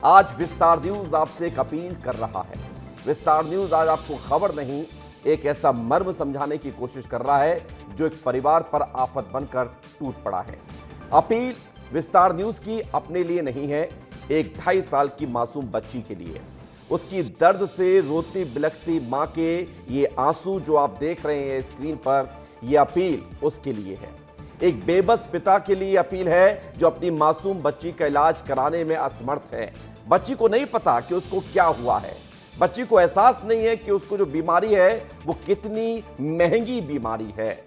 आज विस्तार न्यूज आपसे एक अपील कर रहा है। विस्तार न्यूज आज आपको खबर नहीं, एक ऐसा मर्म समझाने की कोशिश कर रहा है जो एक परिवार पर आफत बनकर टूट पड़ा है। अपील विस्तार न्यूज की अपने लिए नहीं है, एक 2.5 साल की मासूम बच्ची के लिए। उसकी दर्द से रोती बिलखती मां के ये आंसू जो आप देख रहे हैं स्क्रीन पर, यह अपील उसके लिए है। एक बेबस पिता के लिए अपील है जो अपनी मासूम बच्ची का इलाज कराने में असमर्थ है। बच्ची को नहीं पता कि उसको क्या हुआ है, बच्ची को एहसास नहीं है कि उसको जो बीमारी है वो कितनी महंगी बीमारी है।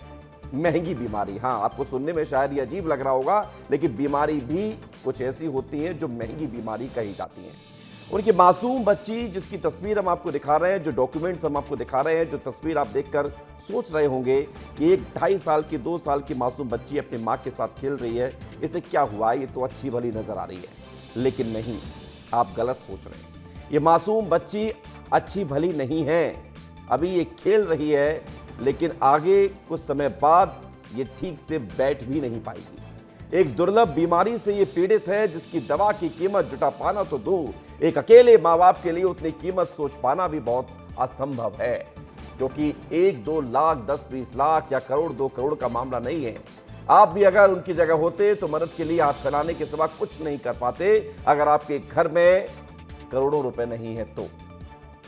महंगी बीमारी, हाँ, आपको सुनने में शायद ये अजीब लग रहा होगा, लेकिन बीमारी भी कुछ ऐसी होती है जो महंगी बीमारी कही जाती है। उनकी मासूम बच्ची जिसकी तस्वीर हम आपको दिखा रहे हैं, जो डॉक्यूमेंट्स हम आपको दिखा रहे हैं, जो तस्वीर आप देखकर सोच रहे होंगे कि एक 2.5 साल की 2 साल की मासूम बच्ची अपनी माँ के साथ खेल रही है, इसे क्या हुआ, ये तो अच्छी भली नजर आ रही है। लेकिन नहीं, आप गलत सोच रहे हैं। ये मासूम बच्ची अच्छी भली नहीं है, अभी ये खेल रही है, लेकिन आगे कुछ समय बाद ये ठीक से बैठ भी नहीं पाएगी। एक दुर्लभ बीमारी से ये पीड़ित है जिसकी दवा की कीमत जुटा पाना तो दूर, एक अकेले माँ बाप के लिए उतनी कीमत सोच पाना भी बहुत असंभव है, क्योंकि 1-2 लाख, 10-20 लाख या करोड़ 2 करोड़ का मामला नहीं है। आप भी अगर उनकी जगह होते तो मदद के लिए हाथ फैलाने के सिवा कुछ नहीं कर पाते अगर आपके घर में करोड़ों रुपए नहीं है तो।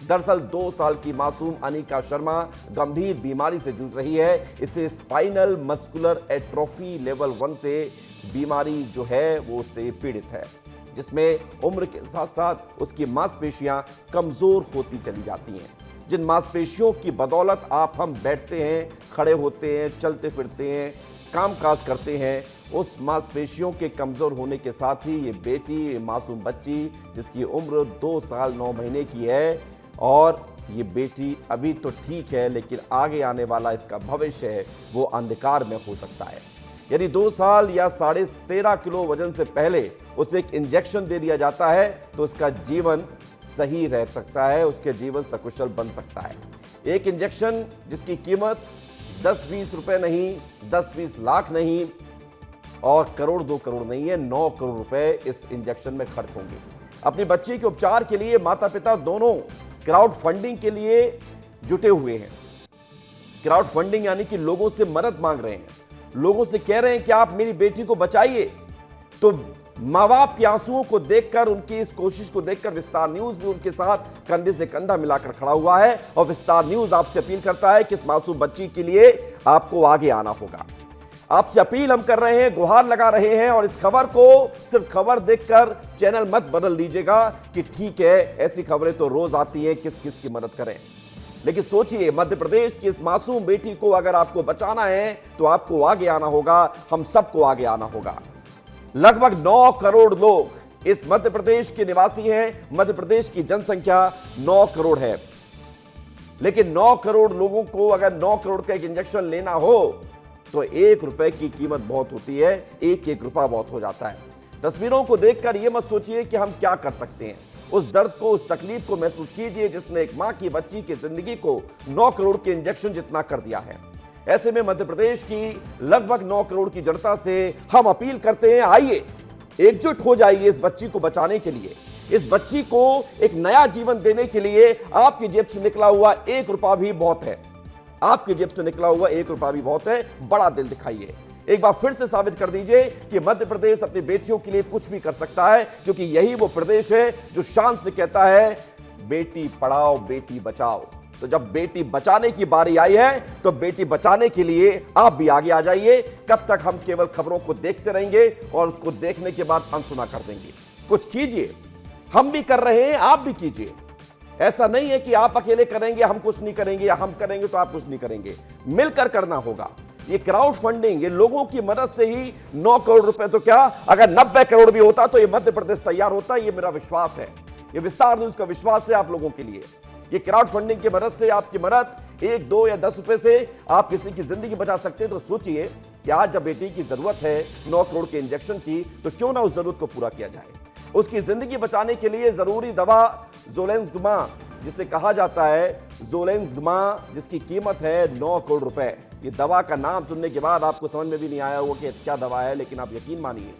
दरअसल 2 साल की मासूम अनिका शर्मा गंभीर बीमारी से जूझ रही है। इसे स्पाइनल मस्कुलर एट्रोफी लेवल 1 से बीमारी जो है वो उससे पीड़ित है, जिसमें उम्र के साथ साथ उसकी मांसपेशियां कमजोर होती चली जाती हैं। जिन मांसपेशियों की बदौलत आप हम बैठते हैं, खड़े होते हैं, चलते फिरते हैं, कामकाज करते हैं, उस मांसपेशियों के कमजोर होने के साथ ही ये बेटी, ये मासूम बच्ची जिसकी उम्र 2 साल 9 महीने की है, और ये बेटी अभी तो ठीक है, लेकिन आगे आने वाला इसका भविष्य है वो अंधकार में हो सकता है। यदि 2 साल या 13.5 किलो वजन से पहले उसे एक इंजेक्शन दे दिया जाता है तो उसका जीवन सही रह सकता है, उसके जीवन सकुशल बन सकता है। एक इंजेक्शन जिसकी कीमत 10-20 रुपए नहीं, 10-20 लाख नहीं और करोड़ 2 करोड़ नहीं है, 9 करोड़ रुपए इस इंजेक्शन में खर्च होंगे। अपनी बच्ची के उपचार के लिए माता पिता दोनों क्राउड फंडिंग के लिए जुटे हुए हैं। क्राउड फंडिंग यानी कि लोगों से मदद मांग रहे हैं, लोगों से कह रहे हैं कि आप मेरी बेटी को बचाइए। तो माँ बाप के आंसुओं को देखकर, उनकी इस कोशिश को देखकर विस्तार न्यूज भी उनके साथ कंधे से कंधा मिलाकर खड़ा हुआ है और विस्तार न्यूज आपसे अपील करता है कि इस मासूम बच्ची के लिए आपको आगे आना होगा। आपसे अपील हम कर रहे हैं, गुहार लगा रहे हैं, और इस खबर को सिर्फ खबर देखकर चैनल मत बदल दीजिएगा कि ठीक है ऐसी खबरें तो रोज आती हैं, किस किस की मदद करें। लेकिन सोचिए, मध्य प्रदेश की इस मासूम बेटी को अगर आपको बचाना है तो आपको आगे आना होगा, हम सबको आगे आना होगा। लगभग 9 करोड़ लोग इस मध्य प्रदेश के निवासी हैं। मध्य प्रदेश की जनसंख्या 9 करोड़ है, लेकिन 9 करोड़ लोगों को अगर 9 करोड़ का एक इंजेक्शन लेना हो तो 1 रुपए की कीमत बहुत होती है, 1-1 रुपया बहुत हो जाता है। तस्वीरों को देखकर यह मत सोचिए कि हम क्या कर सकते हैं, उस दर्द को, उस तकलीफ को महसूस कीजिए जिसने एक मां की बच्ची की जिंदगी को 9 करोड़ के इंजेक्शन जितना कर दिया है। ऐसे में मध्य प्रदेश की लगभग 9 करोड़ की जनता से हम अपील करते हैं, आइए एकजुट हो जाइए इस बच्ची को बचाने के लिए, इस बच्ची को एक नया जीवन देने के लिए। आपकी जेब से निकला हुआ 1 रुपया भी बहुत है, आपकी जेब से निकला हुआ 1 रुपया भी बहुत है। बड़ा दिल दिखाइए, एक बार फिर से साबित कर दीजिए कि मध्य प्रदेश अपनी बेटियों के लिए कुछ भी कर सकता है, क्योंकि यही वो प्रदेश है जो शान से कहता है बेटी पढ़ाओ बेटी बचाओ। तो जब बेटी बचाने की बारी आई है तो बेटी बचाने के लिए आप भी आगे आ जाइए। कब तक हम केवल खबरों को देखते रहेंगे और उसको देखने के बाद अनसुना कर देंगे? कुछ कीजिए, हम भी कर रहे हैं, आप भी कीजिए। ऐसा नहीं है कि आप अकेले करेंगे हम कुछ नहीं करेंगे, या हम करेंगे तो आप कुछ नहीं करेंगे, मिलकर करना होगा। ये क्राउड फंडिंग, ये लोगों की मदद से ही 9 करोड़ रुपए तो क्या, अगर 90 करोड़ भी होता तो ये मध्य प्रदेश तैयार होता। ये मेरा विश्वास है, ये विस्तार न्यूज का विश्वास है आप लोगों के लिए। ये क्राउड फंडिंग की मदद से, आपकी मदद 1, 2 या 10 रुपए से आप किसी की जिंदगी बचा सकते हैं। तो सोचिए कि आज जब बेटी की जरूरत है 9 करोड़ के इंजेक्शन की, तो क्यों ना उस जरूरत को पूरा किया जाए। उसकी जिंदगी बचाने के लिए जरूरी दवा ज़ोलेंसमा, जिसे कहा जाता है ज़ोलेंसमा, जिसकी कीमत है 9 करोड़ रुपए। ये दवा का नाम सुनने के बाद आपको समझ में भी नहीं आया होगा कि क्या दवा है, लेकिन आप यकीन मानिए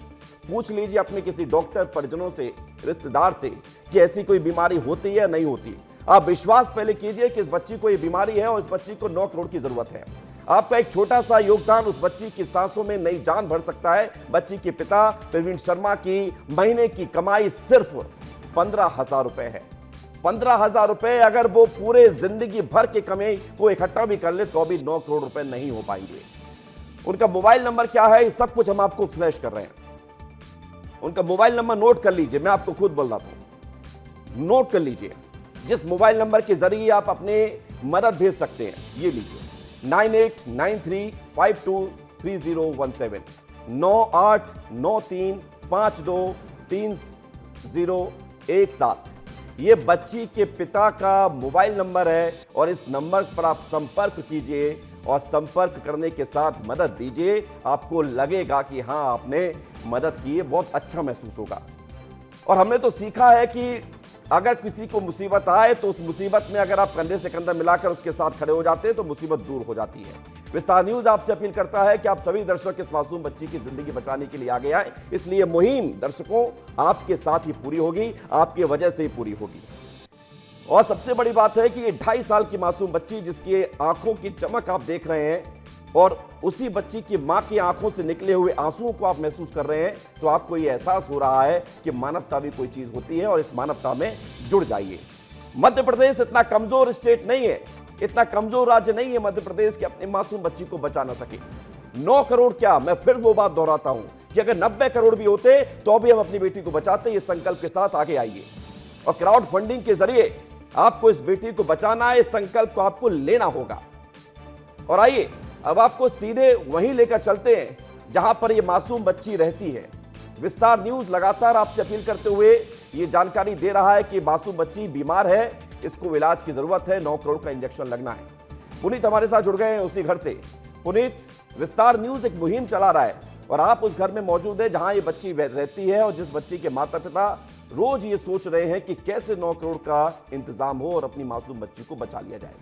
पूछ लीजिए अपने किसी डॉक्टर, परिजनों से, रिश्तेदार से कि ऐसी कोई बीमारी होती है या नहीं होती। आप विश्वास पहले कीजिए कि इस बच्ची को ये बीमारी है और इस बच्ची को 9 करोड़ की जरूरत है। आपका एक छोटा सा योगदान उस बच्ची की सांसों में नई जान भर सकता है। बच्ची के पिता प्रवीण शर्मा की महीने की कमाई सिर्फ 15,000 रुपए है। 15,000 रुपए अगर वो पूरे जिंदगी भर के कमाई को इकट्ठा भी कर ले तो भी 9 करोड़ रुपए नहीं हो पाएंगे। उनका मोबाइल नंबर क्या है, ये सब कुछ हम आपको फ्लैश कर रहे हैं। उनका मोबाइल नंबर नोट कर लीजिए, मैं आपको खुद बोल रहा हूं, नोट कर लीजिए। जिस मोबाइल नंबर के जरिए आप अपने मदद भेज सकते हैं, ये लीजिए 9893523017 9893523017। ये बच्ची के पिता का मोबाइल नंबर है और इस नंबर पर आप संपर्क कीजिए और संपर्क करने के साथ मदद दीजिए। आपको लगेगा कि हां आपने मदद की है, बहुत अच्छा महसूस होगा। और हमने तो सीखा है कि अगर किसी को मुसीबत आए तो उस मुसीबत में अगर आप कंधे से कंधा मिलाकर उसके साथ खड़े हो जाते हैं तो मुसीबत दूर हो जाती है। विस्तार न्यूज आपसे अपील करता है कि आप सभी दर्शक इस मासूम बच्ची की जिंदगी बचाने के लिए आगे आए। इसलिए मुहिम दर्शकों आपके साथ ही पूरी होगी, आपकी वजह से ही पूरी होगी। और सबसे बड़ी बात है कि ये 2.5 साल की मासूम बच्ची जिसकी आंखों की चमक आप देख रहे हैं और उसी बच्ची की मां की आंखों से निकले हुए आंसुओं को आप महसूस कर रहे हैं, तो आपको ये एहसास हो रहा है कि मानवता भी कोई चीज होती है और इस मानवता में जुड़ जाइए। मध्य प्रदेश इतना कमजोर स्टेट नहीं है, इतना कमजोर राज्य नहीं है मध्य प्रदेश कि अपनी मासूम बच्ची को बचा ना सके। 9 करोड़ क्या, मैं फिर वो बात दोहराता हूं कि अगर 90 करोड़ भी होते तो भी हम अपनी बेटी को बचाते। ये संकल्प के साथ आगे आइए और क्राउड फंडिंग के जरिए आपको इस बेटी को बचाना है। इस संकल्प को आपको लेना होगा। और आइए अब आपको सीधे वहीं लेकर चलते हैं जहां पर यह मासूम बच्ची रहती है। विस्तार न्यूज लगातार आपसे अपील करते हुए यह जानकारी दे रहा है कि मासूम बच्ची बीमार है, इसको इलाज की जरूरत है, 9 करोड़ का इंजेक्शन लगना है। पुनीत हमारे साथ जुड़ गए हैं उसी घर से। पुनीत, विस्तार न्यूज एक मुहिम चला रहा है और आप उस घर में मौजूद है जहां ये बच्ची रहती है और जिस बच्ची के माता पिता रोज ये सोच रहे हैं कि कैसे 9 करोड़ का इंतजाम हो और अपनी मासूम बच्ची को बचा लिया जाए।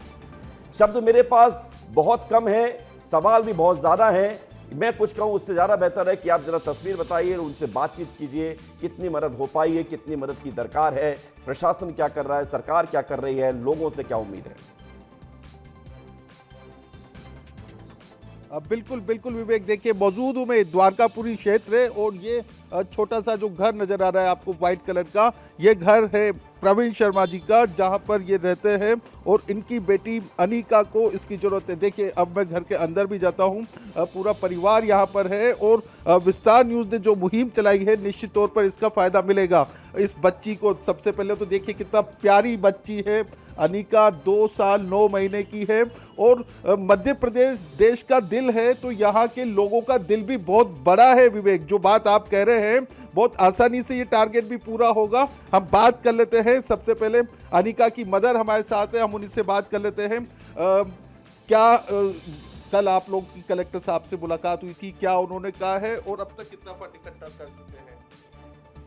शब्द मेरे पास बहुत कम है, सवाल भी बहुत ज्यादा है। मैं कुछ कहूं उससे ज्यादा बेहतर है कि आप जरा तस्वीर बताइए, उनसे बातचीत कीजिए, कितनी मदद हो पाई है, कितनी मदद की दरकार है, प्रशासन क्या कर रहा है, सरकार क्या कर रही है, लोगों से क्या उम्मीद है। बिल्कुल बिल्कुल विवेक, देखिए मौजूद हूँ मैं द्वारकापुरी क्षेत्र है और ये छोटा सा जो घर नजर आ रहा है आपको व्हाइट कलर का, ये घर है प्रवीण शर्मा जी का जहां पर ये रहते हैं और इनकी बेटी अनिका को इसकी ज़रूरत है। देखिए अब मैं घर के अंदर भी जाता हूं, पूरा परिवार यहां पर है और विस्तार न्यूज़ ने जो मुहिम चलाई है निश्चित तौर पर इसका फ़ायदा मिलेगा इस बच्ची को। सबसे पहले तो देखिए कितना प्यारी बच्ची है, अनिका 2 साल 9 महीने की है और मध्य प्रदेश देश का दिल है तो यहाँ के लोगों का दिल भी बहुत बड़ा है। विवेक, जो बात आप कह रहे हैं बहुत आसानी से ये टारगेट भी पूरा होगा। हम बात कर लेते हैं, सबसे पहले अनिका की मदर हमारे साथ है, हम उनसे बात कर लेते हैं। कल आप लोग की कलेक्टर साहब से मुलाकात हुई थी, क्या उन्होंने कहा है और अब तक कितना फंड इकट्ठा कर चुके हैं?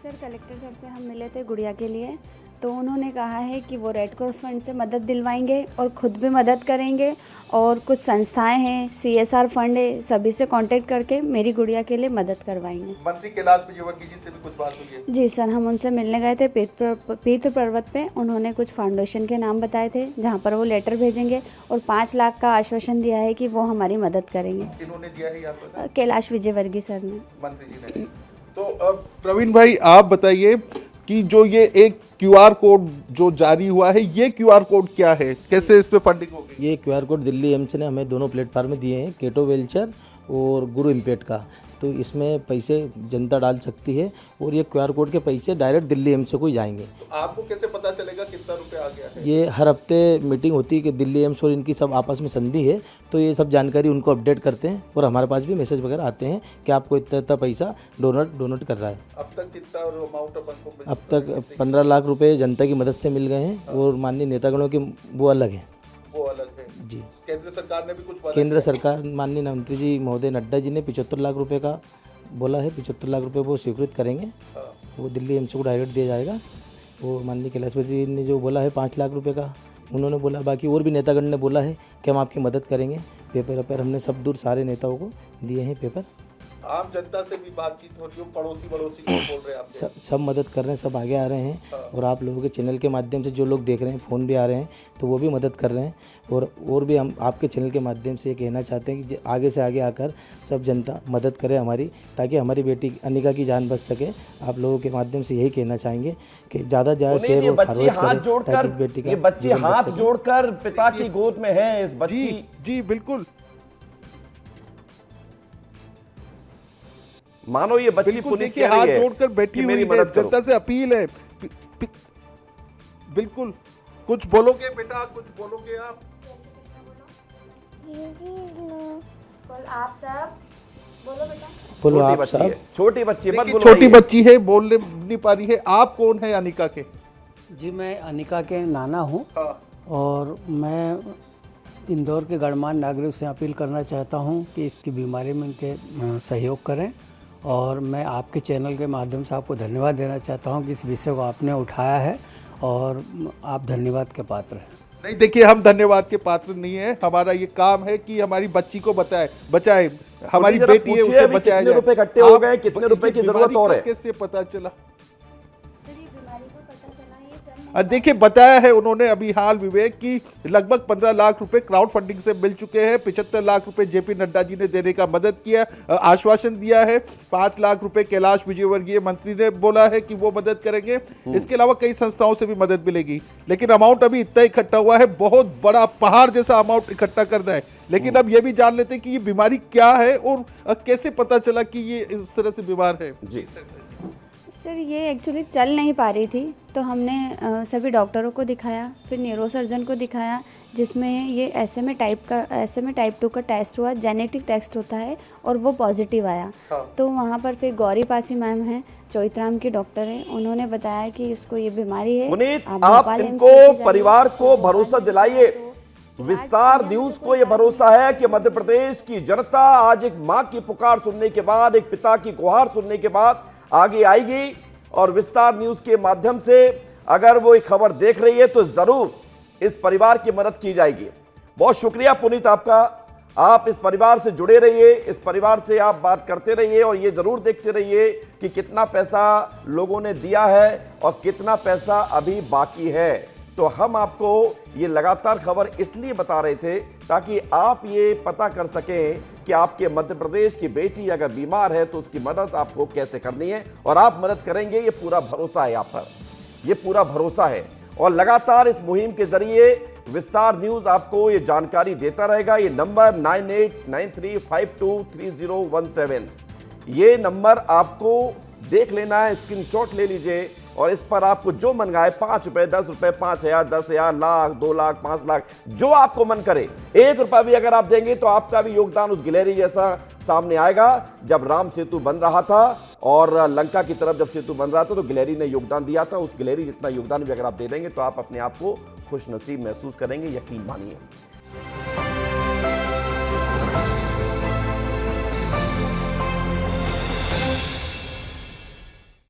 सर कलेक्टर सर से हम मिले थे गुड़िया के लिए, तो उन्होंने कहा है कि वो रेड क्रॉस फंड से मदद दिलवाएंगे और ख़ुद भी मदद करेंगे और कुछ संस्थाएं हैं, CSR फंड है, सभी से कांटेक्ट करके मेरी गुड़िया के लिए मदद करवाएंगे। मंत्री कैलाश विजयवर्गीय जी से भी कुछ बात हुई है? जी सर, हम उनसे मिलने गए थे पीत पर्वत पे। उन्होंने कुछ फाउंडेशन के नाम बताए थे जहाँ पर वो लेटर भेजेंगे और 5 लाख का आश्वासन दिया है कि वो हमारी मदद करेंगे। किन्होंने दिया है आश्वासन? कैलाश विजयवर्गीय सर ने, मंत्री जी ने। तो प्रवीण भाई आप बताइए कि जो ये एक QR कोड जो जारी हुआ है, ये QR कोड क्या है, कैसे इस पे फंडिंग होगी? ये QR कोड दिल्ली एम्स ने हमें दोनों प्लेटफार्म में दिए हैं, केटो वेलचर और गुरु इम्पेट का। तो इसमें पैसे जनता डाल सकती है और ये QR कोड के पैसे डायरेक्ट दिल्ली एम्स को ही जाएंगे। तो आपको कैसे पता चलेगा कितना रुपए आ गया है? ये हर हफ्ते मीटिंग होती है कि दिल्ली एम्स और इनकी सब आपस में संधि है, तो ये सब जानकारी उनको अपडेट करते हैं और हमारे पास भी मैसेज वगैरह आते हैं कि आपको इतना इतना पैसा डोनेट कर रहा है। अब तक कितना अमाउंट अपन को? अब तक 15 लाख रुपये जनता की मदद से मिल गए हैं और माननीय नेतागणों के वो अलग हैं। वो अलग है जी। केंद्र सरकार ने भी कुछ? केंद्र सरकार माननीय मंत्री जी महोदय नड्डा जी ने 75 लाख रुपए का बोला है, 75 लाख रुपए वो स्वीकृत करेंगे। वो दिल्ली एम्स को डायरेक्ट दिया जाएगा। वो माननीय कैलाश जी ने जो बोला है 5 लाख रुपए का उन्होंने बोला, बाकी और भी नेतागण ने बोला है कि हम आपकी मदद करेंगे। पेपर हमने सब दूर सारे नेताओं को दिए हैं पेपर। आम जनता से भी बातचीत हो रही हो, पड़ोसी को बोल रहे हैं आप? सब मदद कर रहे हैं, सब आगे आ रहे हैं। और आप लोगों के चैनल के माध्यम से जो लोग देख रहे हैं, फ़ोन भी आ रहे हैं, तो वो भी मदद कर रहे हैं। और भी हम आपके चैनल के माध्यम से ये कहना चाहते हैं कि आगे से आगे आकर सब जनता मदद करे हमारी, ताकि हमारी बेटी अनिका की जान बच सके। आप लोगों के माध्यम से यही कहना चाहेंगे कि ज़्यादा शेयर और बच्ची फॉरवर्ड हाथ करें, जोड़कर, ताकि बेटी का ये बच्ची जीवन बच हाथ सके। जोड़कर पिता की गोद में है। इस बच्ची जी बिल्कुल, मानो ये बच्ची बिल्कुल। पुनीत देखिए कह हाथ रही है जोड़कर बैठी कि हुई मेरी है, मदद करो। जनता से अपील है। बिल्कुल, कुछ बोलोगे बेटा, कुछ बोलोगे आप? बोल आप सब, बोलो बेटा। बोलो छोटी आप बच्ची सब। है, छोटी बच्ची मत देखिए, बुलवाइए। छोटी बच्ची है, बोल नहीं पा रही है। आप कौन है अनिका के? जी, मैं अनिका के नाना हूँ हाँ। और मैं इंदौर के गणमान्य नागरिक से अपील करना चाहता हूँ कि इसकी बीमारी में इनके सहयोग करें। और मैं आपके चैनल के माध्यम से आपको धन्यवाद देना चाहता हूँ कि इस विषय को आपने उठाया है और आप धन्यवाद के पात्र हैं। नहीं, देखिए हम धन्यवाद के पात्र नहीं है। हमारा ये काम है कि हमारी बच्ची को बचाए। हमारी जरा बेटी है, पूछिए उसे अभी बचाया कितने जाए। रुपए इकट्ठे हो आप- गए, कितने ये रुपए की बीमारी जरूरत और का है? कैसे पता चला? सर ये बीमारी का पता चला, ये चल नहीं देखिए बताया है उन्होंने अभी हाल विवेक की लगभग 15 लाख रुपए क्राउड फंडिंग से मिल चुके हैं। 75 लाख रुपए जेपी नड्डा जी ने देने का मदद किया, आश्वासन दिया है। 5 लाख रुपए कैलाश विजयवर्गीय मंत्री ने बोला है कि वो मदद करेंगे। इसके अलावा कई संस्थाओं से भी मदद मिलेगी, लेकिन अमाउंट अभी इतना इकट्ठा हुआ है, बहुत बड़ा पहाड़ जैसा अमाउंट इकट्ठा करना है। लेकिन अब ये भी जान लेते हैं कि ये बीमारी क्या है और कैसे पता चला कि ये इस तरह से बीमार है। जी सर, ये एक्चुअली चल नहीं पा रही थी, तो हमने सभी डॉक्टरों को दिखाया, फिर न्यूरोसर्जन को दिखाया, जिसमें ये SMA टाइप 2 का टेस्ट हुआ, जेनेटिक टेस्ट होता है, और वो पॉजिटिव आया। तो वहाँ पर फिर गौरी पासी मैम हैं, चौइथराम की डॉक्टर हैं, उन्होंने बताया कि इसको ये बीमारी है। पुनीत, आप आप भोपाल इनको MCH जाइए, परिवार को भरोसा भोपाल दिलाइए। तो विस्तार न्यूज को यह भरोसा है कि मध्य प्रदेश की जनता आज एक मां की पुकार सुनने के बाद, एक पिता की गुहार सुनने के बाद आगे आएगी। और विस्तार न्यूज के माध्यम से अगर वो एक खबर देख रही है तो जरूर इस परिवार की मदद की जाएगी। बहुत शुक्रिया पुनीत आपका। आप इस परिवार से जुड़े रहिए, इस परिवार से आप बात करते रहिए और ये जरूर देखते रहिए कि कितना पैसा लोगों ने दिया है और कितना पैसा अभी बाकी है। तो हम आपको ये लगातार खबर इसलिए बता रहे थे ताकि आप ये पता कर सकें कि आपके मध्य प्रदेश की बेटी अगर बीमार है तो उसकी मदद आपको कैसे करनी है, और आप मदद करेंगे, ये पूरा भरोसा है आप पर, ये पूरा भरोसा है। और लगातार इस मुहिम के जरिए विस्तार न्यूज आपको ये जानकारी देता रहेगा। ये नंबर 9893523017, ये नंबर आपको देख लेना है, स्क्रीनशॉट ले लीजिए और इस पर आपको जो मन गाए, 5 रुपए, 10 रुपए, 5,000, 10,000, लाख, 2 लाख, 5 लाख, जो आपको मन करे, 1 रुपया भी अगर आप देंगे तो आपका भी योगदान उस गिलहरी जैसा सामने आएगा। जब राम सेतु बन रहा था और लंका की तरफ जब सेतु बन रहा था तो गिलहरी ने योगदान दिया था। उस गिलहरी जितना योगदान भी अगर आप दे देंगे तो आप अपने आप को खुश नसीब महसूस करेंगे, यकीन मानिए।